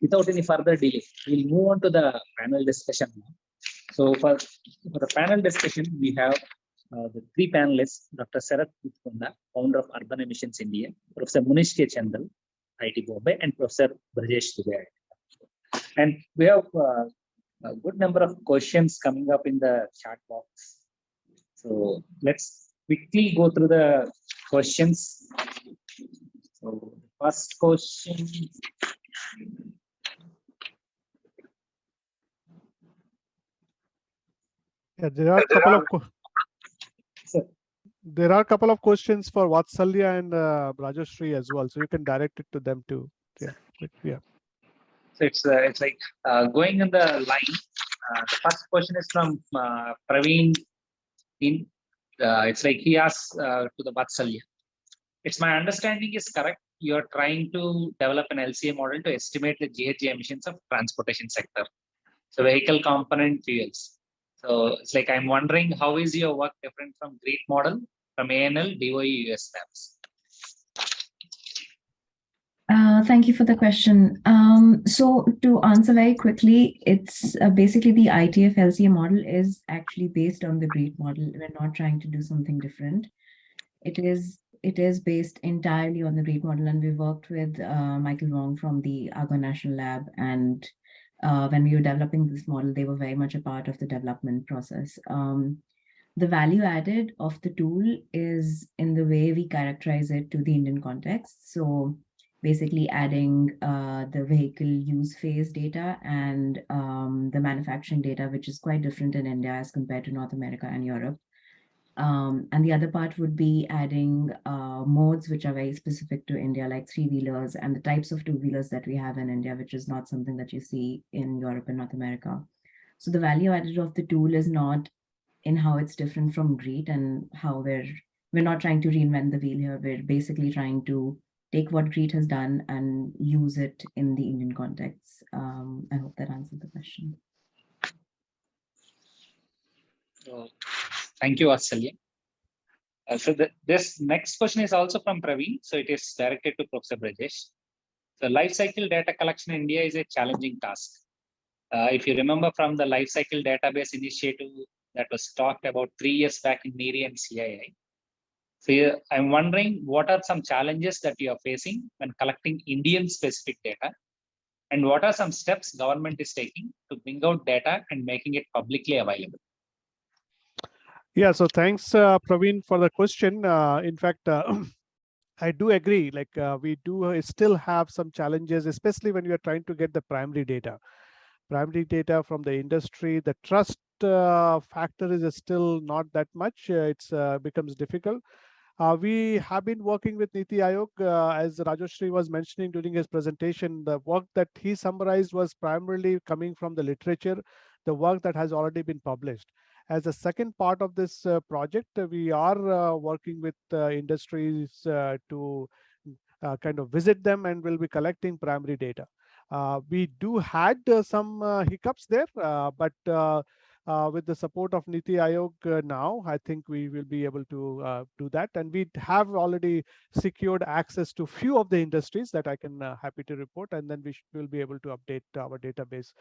without any further delay, we'll move on to the panel discussion now. So for the panel discussion, we have the three panelists: Dr. Sarath Puthkonda, founder of Urban Emissions India; Professor Munish K. Chandal, IIT Bombay; and Professor Brajesh Dubey. And we have a good number of questions coming up in the chat box. So let's quickly go through the questions. So first question. Yeah, there are a couple of questions for Vatsalya and Rajashri as well, so you can direct it to them too. Yeah. So it's like going in the line. The first question is from Praveen. It's like he asks to the Vatsalya. It's my understanding is correct. You're trying to develop an LCA model to estimate the GHG emissions of transportation sector. So vehicle component fuels. So it's like I'm wondering, how is your work different from GREET model, from ANL, DOE, US labs? Thank you for the question. So to answer very quickly, it's basically the ITF LCA model is actually based on the GREET model. We're not trying to do something different. It is based entirely on the GREET model, and we worked with Michael Wong from the Argonne National Lab, and when we were developing this model, they were very much a part of the development process. The value added of the tool is in the way we characterize it to the Indian context. So basically adding the vehicle use phase data and the manufacturing data, which is quite different in India as compared to North America and Europe. And the other part would be adding modes which are very specific to India, like three-wheelers and the types of two-wheelers that we have in India, which is not something that you see in Europe and North America. So the value added of the tool is not in how it's different from GREET and how we're not trying to reinvent the wheel here. We're basically trying to take what GREET has done and use it in the Indian context. I hope that answered the question. Thank you, Vatsalya. So this next question is also from Praveen. So it is directed to Professor Brajesh. So life cycle data collection in India is a challenging task. If you remember from the life cycle database initiative that was talked about 3 years back in NEERI and CII. So I'm wondering, what are some challenges that you are facing when collecting Indian specific data? And what are some steps government is taking to bring out data and making it publicly available? Yeah, so thanks, Praveen, for the question. In fact, I do agree, like we do still have some challenges, especially when you are trying to get the primary data. Primary data from the industry, the trust factor is still not that much. It becomes difficult. We have been working with Niti Aayog, as Rajashri was mentioning during his presentation. The work that he summarized was primarily coming from the literature, the work that has already been published. As a second part of this project, we are working with industries to kind of visit them, and we'll be collecting primary data. We do had some hiccups there, but with the support of Niti Aayog now, I think we will be able to do that. And we have already secured access to few of the industries that I can happy to report, and then we will be able to update our database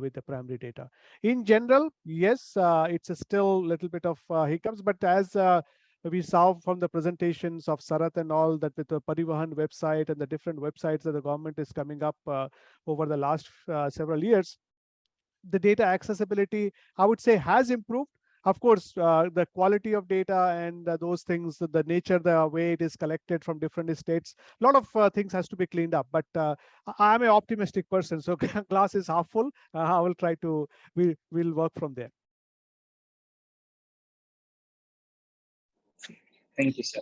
with the primary data. In general, yes, it's still a little bit of hiccups, but as we saw from the presentations of Sarath and all, that with the Parivahan website and the different websites that the government is coming up over the last several years, the data accessibility, I would say, has improved. Of course, the quality of data and those things, the nature, the way it is collected from different states, a lot of things has to be cleaned up. But I'm an optimistic person, so glass is half full. I will try to, we'll work from there. Thank you, sir.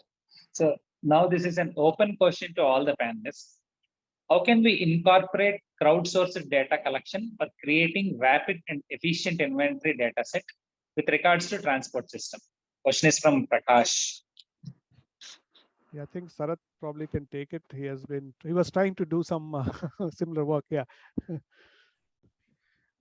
So now this is an open question to all the panelists. How can we incorporate crowdsourced data collection for creating rapid and efficient inventory data set with regards to transport system? Question is from Prakash. Yeah, I think Sarath probably can take it. He was trying to do some similar work. Yeah.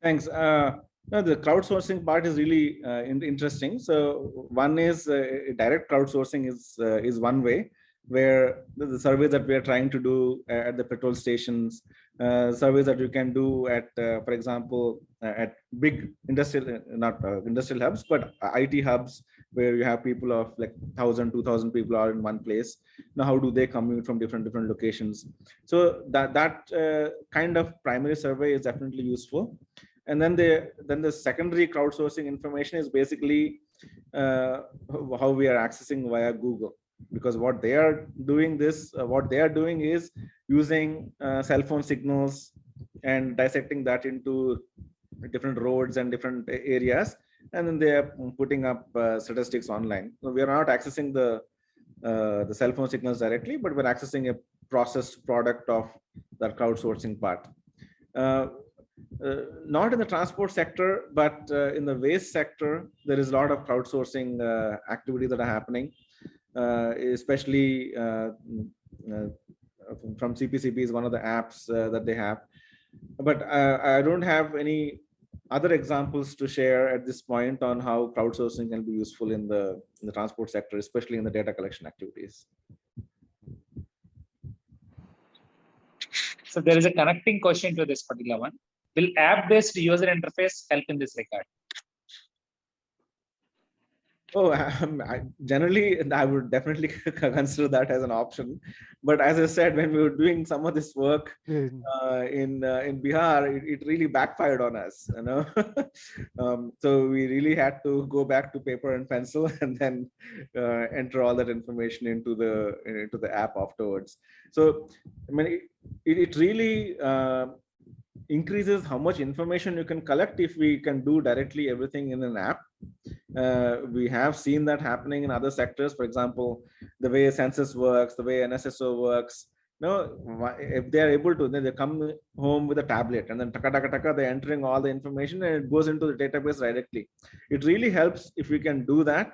Thanks. No, the crowdsourcing part is really interesting. So one is direct crowdsourcing is one way, where the surveys that we are trying to do at the petrol stations surveys that you can do at, for example, at big industrial, not industrial hubs, but IT hubs where you have people of like 1,000, 2,000 people are in one place. Now, how do they commute from different locations? So that kind of primary survey is definitely useful. And then the secondary crowdsourcing information is basically how we are accessing via Google, because what they are doing is using cell phone signals and dissecting that into different roads and different areas, and then they are putting up statistics online. So we are not accessing the cell phone signals directly, but we're accessing a processed product of that crowdsourcing part. Not in the transport sector, but in the waste sector, there is a lot of crowdsourcing activity that are happening, especially from CPCB is one of the apps that they have. But I don't have any other examples to share at this point on how crowdsourcing can be useful in the transport sector, especially in the data collection activities. So there is a connecting question to this particular one. Will app-based user interface help in this regard? Oh, generally, I would definitely consider that as an option. But as I said, when we were doing some of this work in Bihar, it really backfired on us. You know, so we really had to go back to paper and pencil and then enter all that information into the app afterwards. So I mean, it really increases how much information you can collect if we can do directly everything in an app. We have seen that happening in other sectors. For example, the way census works, the way NSSO works. If they are able to, then they come home with a tablet and then they're entering all the information and it goes into the database directly. It really helps if we can do that.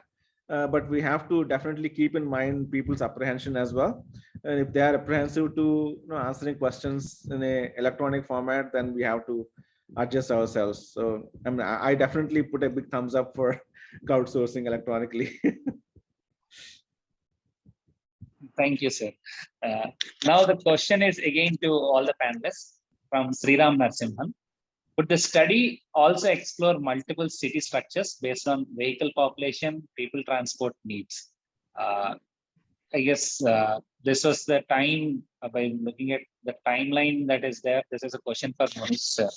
But we have to definitely keep in mind people's apprehension as well. And if they are apprehensive to answering questions in an electronic format, then we have to adjust ourselves. So I mean, I definitely put a big thumbs up for crowdsourcing electronically. Thank you, sir. Now the question is again to all the panelists from Sriram Narsimhan. Would the study also explore multiple city structures based on vehicle population, people transport needs? I guess this was the time by looking at the timeline that is there. This is a question for Manish, sir.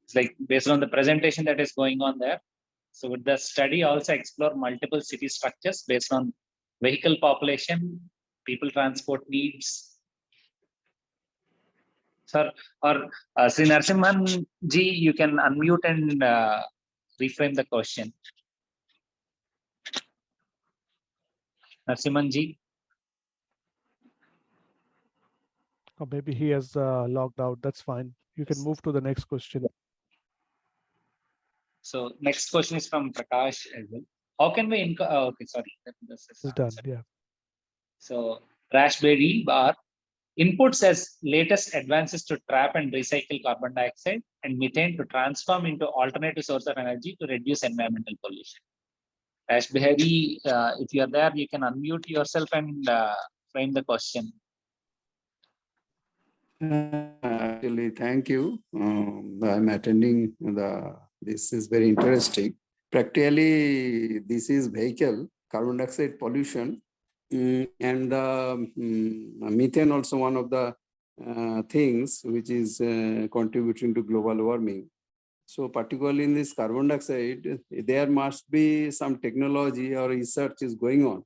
It's like based on the presentation that is going on there. So would the study also explore multiple city structures based on vehicle population, people transport needs? Sir, or Sri Narsimhan ji, you can unmute and reframe the question. Narsimhan ji. Or maybe he has logged out. That's fine. You can move to the next question. So next question is from Prakash as well. How can we okay, sorry. This is It's done. Yeah. So Raspberry bar inputs as latest advances to trap and recycle carbon dioxide and methane to transform into alternative source of energy to reduce environmental pollution. Raspberry, if you are there, you can unmute yourself and frame the question. Actually, thank you. I'm attending this is very interesting. Practically, this is vehicle, carbon dioxide pollution, and methane also one of the things which is contributing to global warming. So particularly in this carbon dioxide, there must be some technology or research is going on,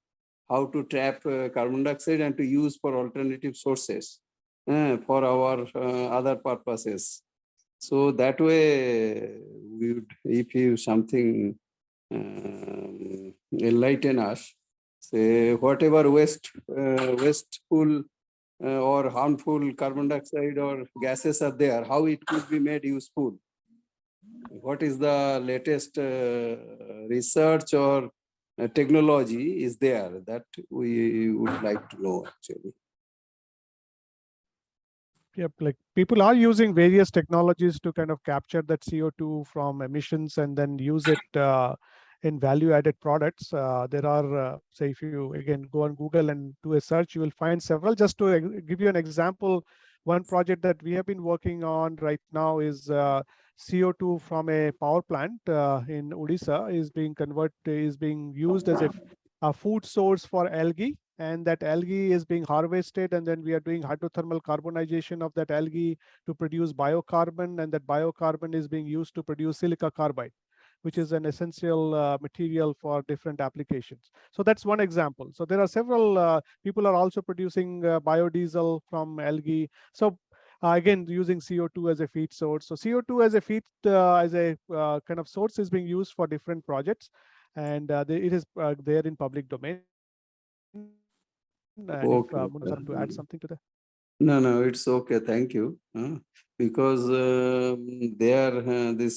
how to trap carbon dioxide and to use for alternative sources for our other purposes. So that way, we would, if you something enlighten us, say whatever wasteful or harmful carbon dioxide or gases are there, how it could be made useful. What is the latest research or technology is there that we would like to know actually. Yep, like people are using various technologies to kind of capture that CO2 from emissions and then use it in value-added products. There are, say, if you again go on Google and do a search, you will find several. Just to give you an example, one project that we have been working on right now is CO2 from a power plant in Odisha is being used as a food source for algae, and that algae is being harvested, and then we are doing hydrothermal carbonization of that algae to produce biocarbon, and that biocarbon is being used to produce silica carbide, which is an essential material for different applications. So that's one example. So there are several people are also producing biodiesel from algae. So again, using CO2 as a feed source. So CO2 as a feed, as a kind of source is being used for different projects, and it is there in public domain. And if Okay. Monu sir, to add something to that. No, it's okay. Thank you. Because this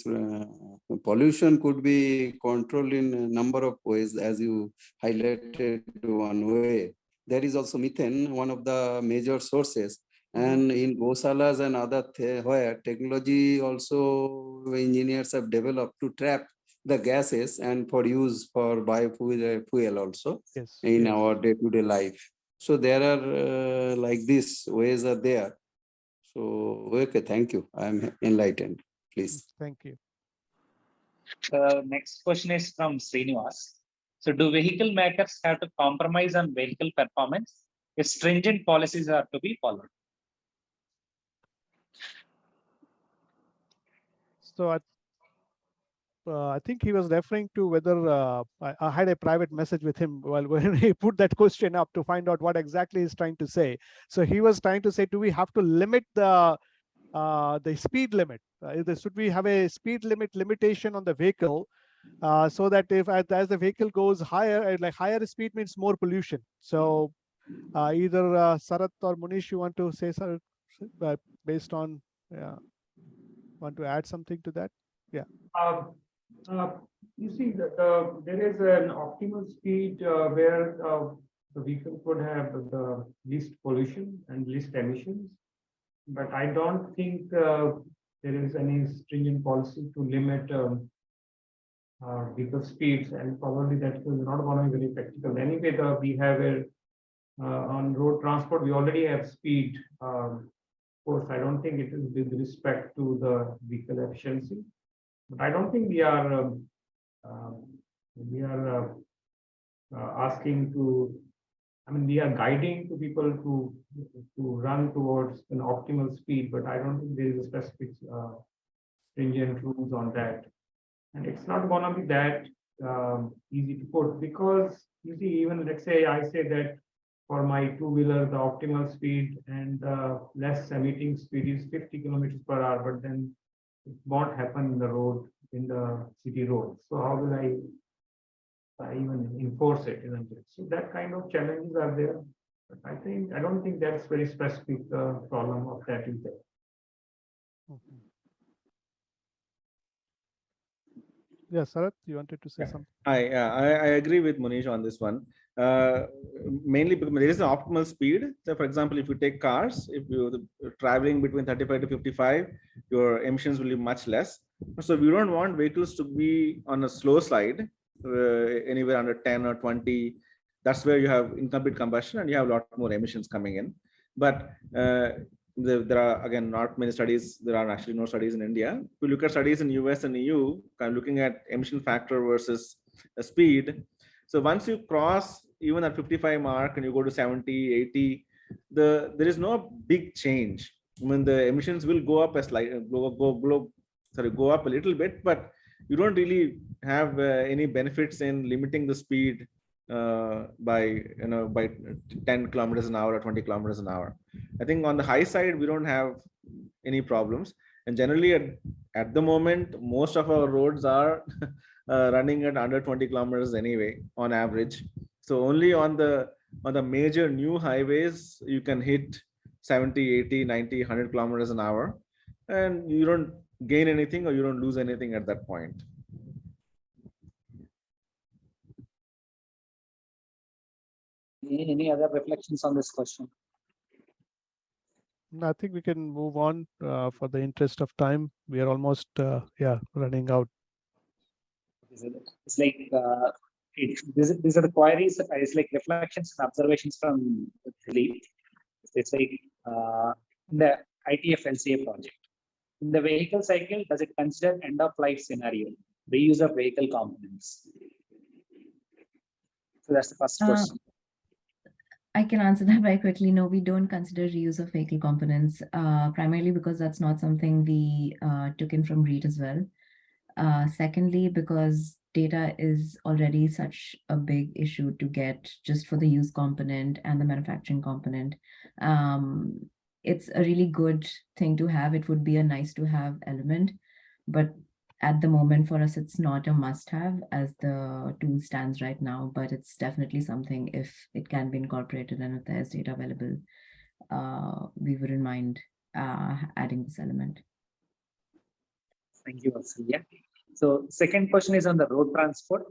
pollution could be controlled in a number of ways, as you highlighted one way. There is also methane, one of the major sources. And in Gosalas and other where technology also engineers have developed to trap the gases and for use for biofuel also Yes. in Yes. our day-to-day life. So there are like these ways are there. So, okay, thank you. I'm enlightened, please. Thank you. Next question is from Srinivas. So do vehicle makers have to compromise on vehicle performance if stringent policies are to be followed? So I think he was referring to whether I had a private message with him when he put that question up to find out what exactly he's trying to say. So he was trying to say, do we have to limit the speed limit? Should we have a speed limitation on the vehicle so that if as the vehicle goes higher, like higher speed means more pollution? So either Sarath or Munish, you want to say something based on, want to add something to that? Yeah. You see, there is an optimal speed where the vehicle could have the least pollution and least emissions. But I don't think there is any stringent policy to limit vehicle speeds, and probably that is not going to be very practical. Anyway, we have on road transport, we already have speed. Of course, I don't think it is with respect to the vehicle efficiency. But I don't think we are asking to. I mean, we are guiding to people to run towards an optimal speed, but I don't think there is a specific stringent rules on that. And it's not going to be that easy to put, because you see, even let's say I say that for my two-wheeler, the optimal speed and less emitting speed is 50 kilometers per hour, but then it won't happen in the road, in the city roads. So how will I even enforce it, isn't it? So that kind of challenges are there. But I don't think that's very specific problem of that is there. Yeah, Sarath, you wanted to say something? I agree with Munish on this one. Mainly because there is an optimal speed. So for example, if you take cars, if you're traveling between 35 to 55, your emissions will be much less. So we don't want vehicles to be on a slow slide, anywhere under 10 or 20. That's where you have incomplete combustion and you have a lot more emissions coming in. But there are, again, not many studies. There are actually no studies in India. If you look at studies in US and EU, kind of looking at emission factor versus speed. So once you cross even at 55 mark and you go to 70, 80, there is no big change. I mean, the emissions will go up go up a little bit, but you don't really have any benefits in limiting the speed by 10 kilometers an hour or 20 kilometers an hour. I think on the high side, we don't have any problems. And generally at the moment, most of our roads are running at under 20 kilometers anyway, on average. So only on the major new highways, you can hit 70, 80, 90, 100 kilometers an hour. And you don't gain anything or you don't lose anything at that point. Any other reflections on this question? I think we can move on for the interest of time. We are almost running out. It's like these are the queries. It's like reflections and observations from Philippe. It's like in the ITF LCA project. In the vehicle cycle, does it consider end of life scenario, reuse of vehicle components? So that's the first question. I can answer that very quickly. No, we don't consider reuse of vehicle components, primarily because that's not something we took in from REIT as well. Secondly, because data is already such a big issue to get just for the use component and the manufacturing component. It's a really good thing to have. It would be a nice to have element, but at the moment for us, it's not a must have as the tool stands right now, but it's definitely something if it can be incorporated and if there's data available, we wouldn't mind adding this element. Thank you, Vatsalya. So second question is on the road transport.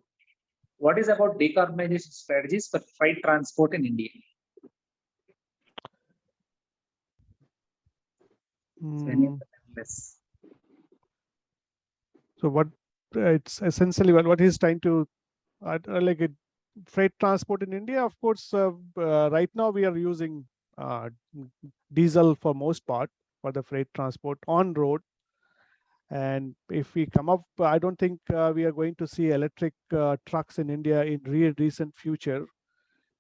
What is about decarbonization strategies for freight transport in India? So any of the panelists? So what it's essentially what he's trying to like it, freight transport in India. Of course, right now we are using diesel for most part for the freight transport on road. And if we come up, I don't think we are going to see electric trucks in India in recent future.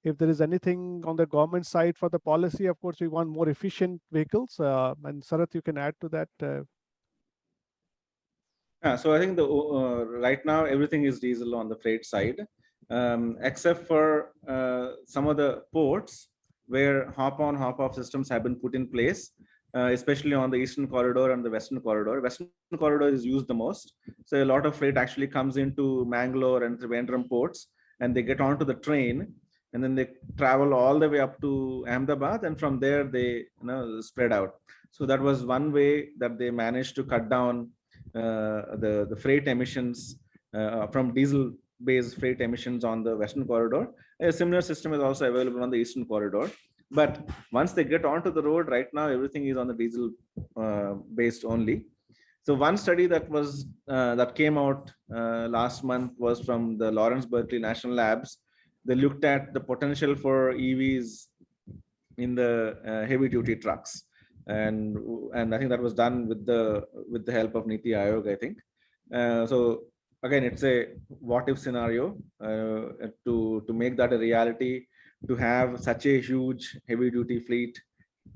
If there is anything on the government side for the policy, of course, we want more efficient vehicles. And Sarath, you can add to that. Yeah, so I think the right now everything is diesel on the freight side, except for some of the ports where hop-on, hop-off systems have been put in place, especially on the eastern corridor and the western corridor. Western corridor is used the most, so a lot of freight actually comes into Mangalore and Trivandrum ports, and they get onto the train, and then they travel all the way up to Ahmedabad, and from there they spread out. So that was one way that they managed to cut down the freight emissions from diesel-based freight emissions on the western corridor. A similar system is also available on the eastern corridor. But once they get onto the road, right now everything is on the diesel based only. So one study that was that came out last month was from the Lawrence Berkeley National Labs. They looked at the potential for EVs in the heavy-duty trucks. And I think that was done with the help of Niti Aayog, I think. So again, it's a what-if scenario to make that a reality, to have such a huge heavy-duty fleet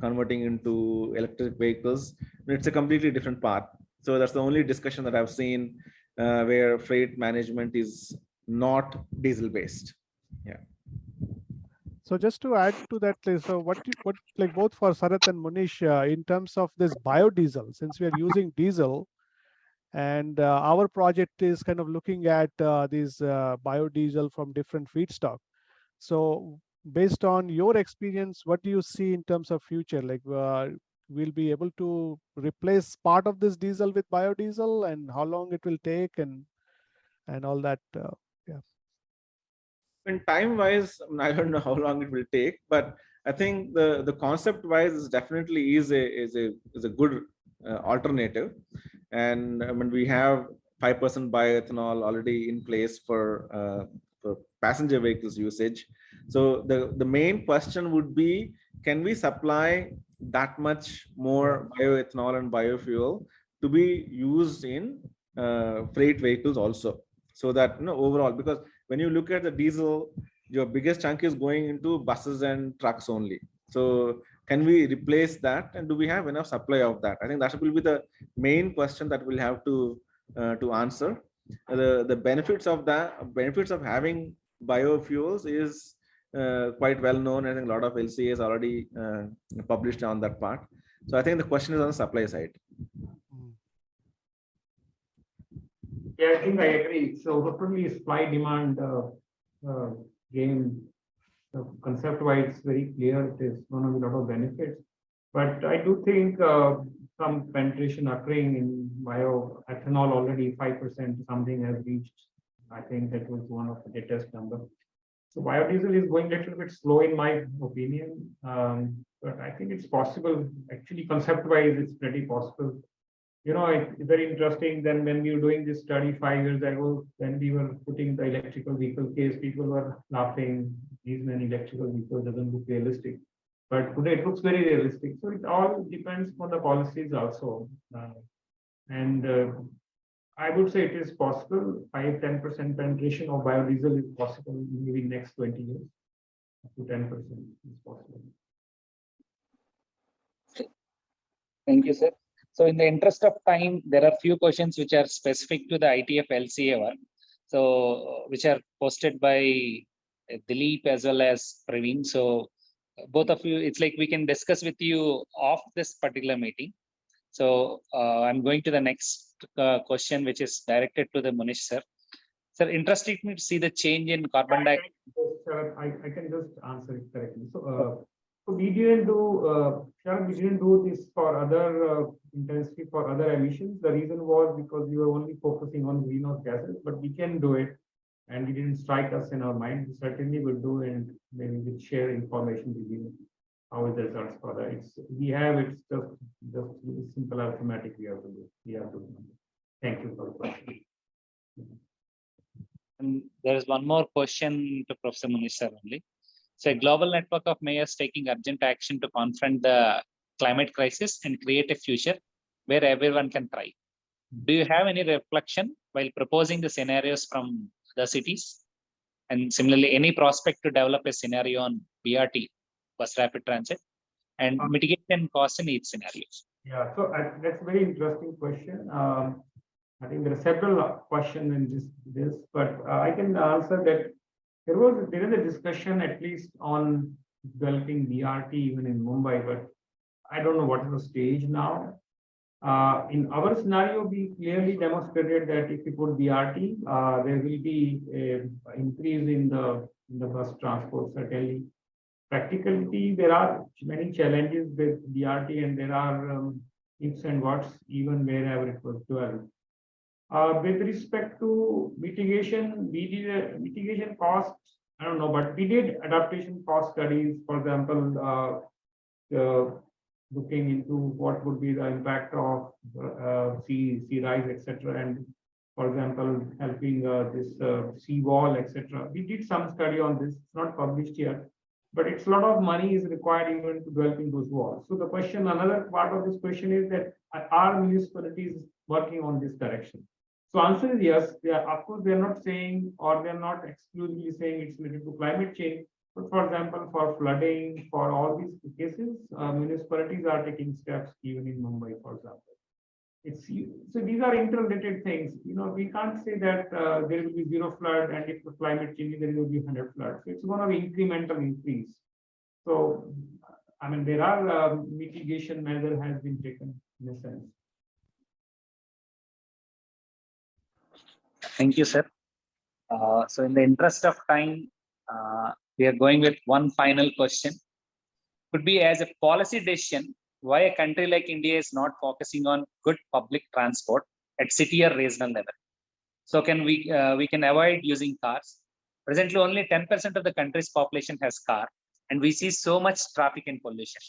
converting into electric vehicles. It's a completely different path. So that's the only discussion that I've seen where freight management is not diesel-based. Yeah. So just to add to that, so what like both for Sarath and Munish, in terms of this biodiesel, since we are using diesel, and our project is kind of looking at these biodiesel from different feedstock. So based on your experience, what do you see in terms of future? Like we'll be able to replace part of this diesel with biodiesel, and how long it will take, and all that. Yeah. In time wise, I don't know how long it will take, but I think the concept wise is definitely is a good alternative. And when we have 5% bioethanol already in place for passenger vehicles usage, so the main question would be, can we supply that much more bioethanol and biofuel to be used in freight vehicles also, so that overall, because when you look at the diesel, your biggest chunk is going into buses and trucks only. So can we replace that, and do we have enough supply of that? I think that will be the main question that we'll have to answer. The benefits of having biofuels is quite well known. I think a lot of LCAs already published on that part. So I think the question is on the supply side. Yeah, I think I agree. So totally supply demand game. Concept-wise, it's very clear. It is going to be a lot of benefits. But I do think some penetration occurring in bioethanol already 5% something has reached. I think that was one of the latest number. So biodiesel is going a little bit slow in my opinion, but I think it's possible. Actually, concept-wise, it's pretty possible. it's very interesting. Then when we were doing this study 5 years ago, when we were putting the electrical vehicle case, people were laughing. These many electrical vehicles doesn't look realistic. But today it looks very realistic. So it all depends on the policies also. And I would say it is possible. 5-10% penetration of biodiesel is possible in maybe next 20 years. Up to 10% is possible. Thank you, sir. So in the interest of time, there are few questions which are specific to the ITF LCA work. So which are posted by Dilip as well as Praveen. So both of you, it's like we can discuss with you off this particular meeting. So I'm going to the next question, which is directed to the Munish sir. Sir, interested me to see the change in carbon dioxide. I can just answer it correctly. So we didn't do, Sharon, we didn't do this for other intensity for other emissions. The reason was because we were only focusing on greenhouse gases, but we can do it, and it didn't strike us in our mind. We certainly will do, and maybe we'll share information with you how is the results for that. It's just simple arithmetic we have to do. Thank you for the question. And there is one more question to Professor Munish sir only. So a global network of mayors taking urgent action to confront the climate crisis and create a future where everyone can thrive. Do you have any reflection while proposing the scenarios from the cities? And similarly, any prospect to develop a scenario on BRT, bus rapid transit, and mitigation costs in each scenario? Yeah, so that's a very interesting question. I think there are several questions in this, but I can answer that. There is a discussion at least on developing BRT even in Mumbai, but I don't know what is the stage now. In our scenario, we clearly demonstrated that if you put BRT, there will be an increase in the bus transport, certainly. Practically, there are many challenges with BRT, and there are ifs and buts, even wherever it was developed. With respect to mitigation, we did a mitigation cost, I don't know, but we did adaptation cost studies, for example, looking into what would be the impact of sea rise, etc. And for example, helping this sea wall, etc. We did some study on this, it's not published yet, but it's a lot of money is required even to developing those walls. So the question, another part of this question is that are municipalities working on this direction? So answer is yes. They are, of course, they are not saying, or they are not exclusively saying it's related to climate change. But for example, for flooding, for all these cases, municipalities are taking steps, even in Mumbai, for example. So these are interrelated things. We can't say that there will be zero flood, and if the climate changes, there will be 100 floods. So it's going to be incremental increase. So, I mean, there are mitigation measure has been taken in a sense. Thank you, sir. So in the interest of time, we are going with one final question. Could be as a policy decision, why a country like India is not focusing on good public transport at city or regional level. So can we can avoid using cars. Presently, only 10% of the country's population has car, and we see so much traffic and pollution.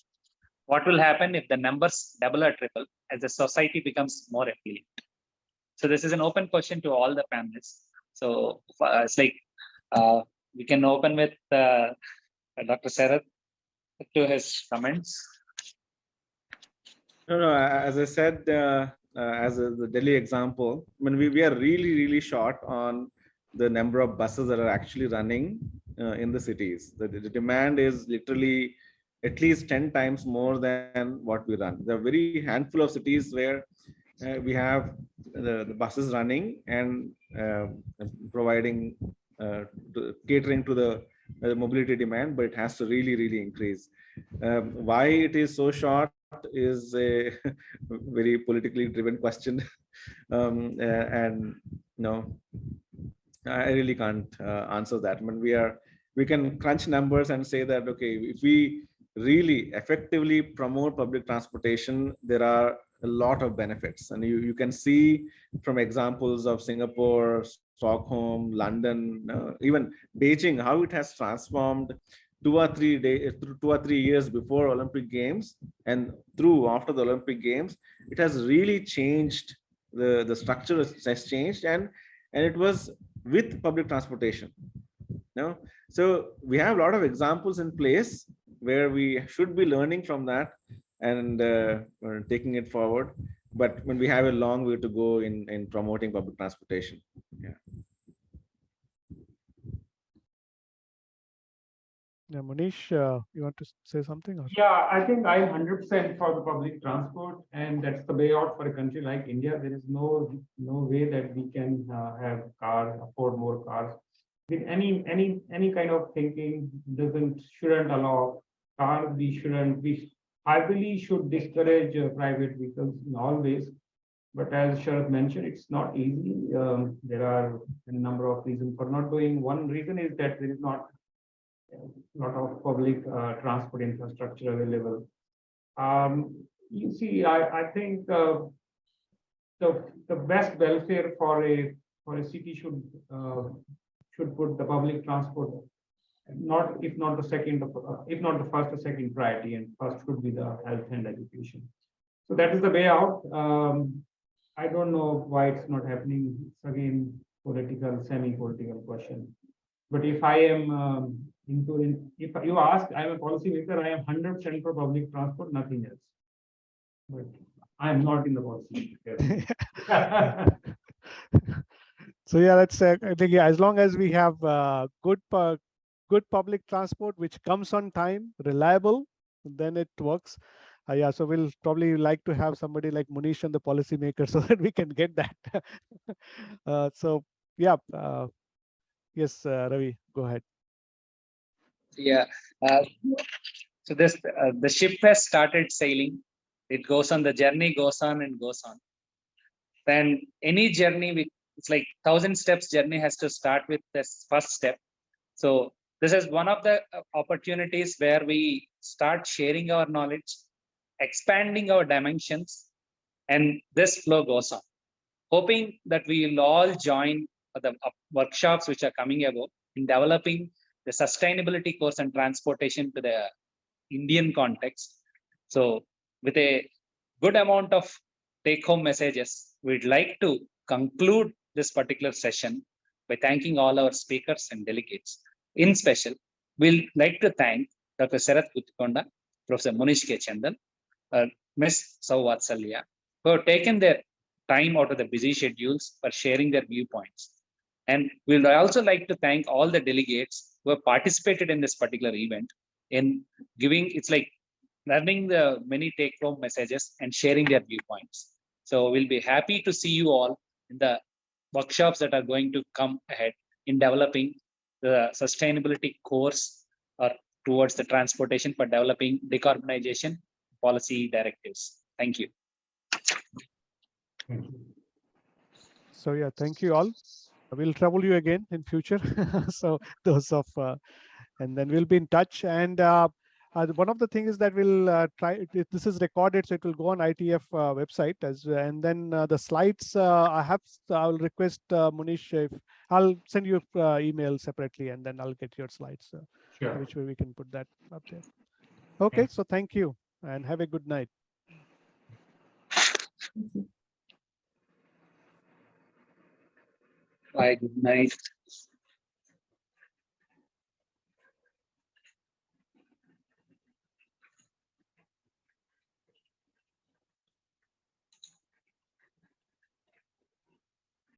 What will happen if the numbers double or triple as the society becomes more appealing? So this is an open question to all the panelists. So it's like we can open with Dr. Sarath to his comments. No, as I said, as the Delhi example, I mean, we are really short on the number of buses that are actually running in the cities. The demand is literally at least 10 times more than what we run. There are very handful of cities where we have the buses running and providing, catering to the mobility demand, but it has to really increase. Why it is so short is a very politically driven question, and I really can't answer that. I mean, we can crunch numbers and say that, okay, if we really effectively promote public transportation, there are a lot of benefits, and you can see from examples of Singapore, Stockholm, London, even Beijing, how it has transformed 2 or 3 days, 2 or 3 years before Olympic Games and through after the Olympic Games, it has really changed. The structure has changed, and it was with public transportation. No, so we have a lot of examples in place where we should be learning from that and taking it forward. But when we have a long way to go in promoting public transportation. Yeah. Yeah, Manish, you want to say something? Or? Yeah, I think I'm 100% for the public transport, and that's the way out for a country like India. There is no way that we can have cars, afford more cars. With any kind of thinking shouldn't allow cars. We ideally should discourage private vehicles in all ways. But as Sharath mentioned, it's not easy. There are a number of reasons for not doing. One reason is that there is not a lot of public transport infrastructure available. You see, I think the best welfare for a city should put the public transport if not the first or second priority, and first should be the health and education. So that is the way out. I don't know why it's not happening. It's again political, semi-political question. But if I am if you ask, I'm a policymaker, I am 100% for public transport, nothing else. But I am not in the policy. So yeah, that's I think as long as we have good public transport which comes on time, reliable, then it works. Yeah, so we'll probably like to have somebody like Munish and the policymaker so that we can get that. So yeah, yes, Ravi, go ahead. Yeah. So the ship has started sailing. It goes on. The journey goes on and goes on. Then any journey, it's like 1,000 steps journey has to start with this first step. So this is one of the opportunities where we start sharing our knowledge, expanding our dimensions, and this flow goes on. Hoping that we will all join the workshops which are coming about in developing the sustainability course and transportation to the Indian context. So with a good amount of take-home messages, we'd like to conclude this particular session by thanking all our speakers and delegates. In special, we'd like to thank Dr. Sharath Kuthikonda, Professor Munish K. Chandan, Ms. Sauvatsalya, who have taken their time out of the busy schedules for sharing their viewpoints. And we'd also like to thank all the delegates who have participated in this particular event in giving, it's like learning the many take-home messages and sharing their viewpoints. So we'll be happy to see you all in the workshops that are going to come ahead in developing the sustainability course or towards the transportation for developing decarbonization policy directives. Thank you. So yeah, thank you all. We'll trouble you again in future. So those of, and then we'll be in touch. And one of the things is that we'll try, this is recorded, so it will go on ITF website and then the slides, I'll request Munish, if I'll send you email separately and then I'll get your slides, Sure. which way we can put that up there. Okay, so thank you and have a good night. Bye, good night.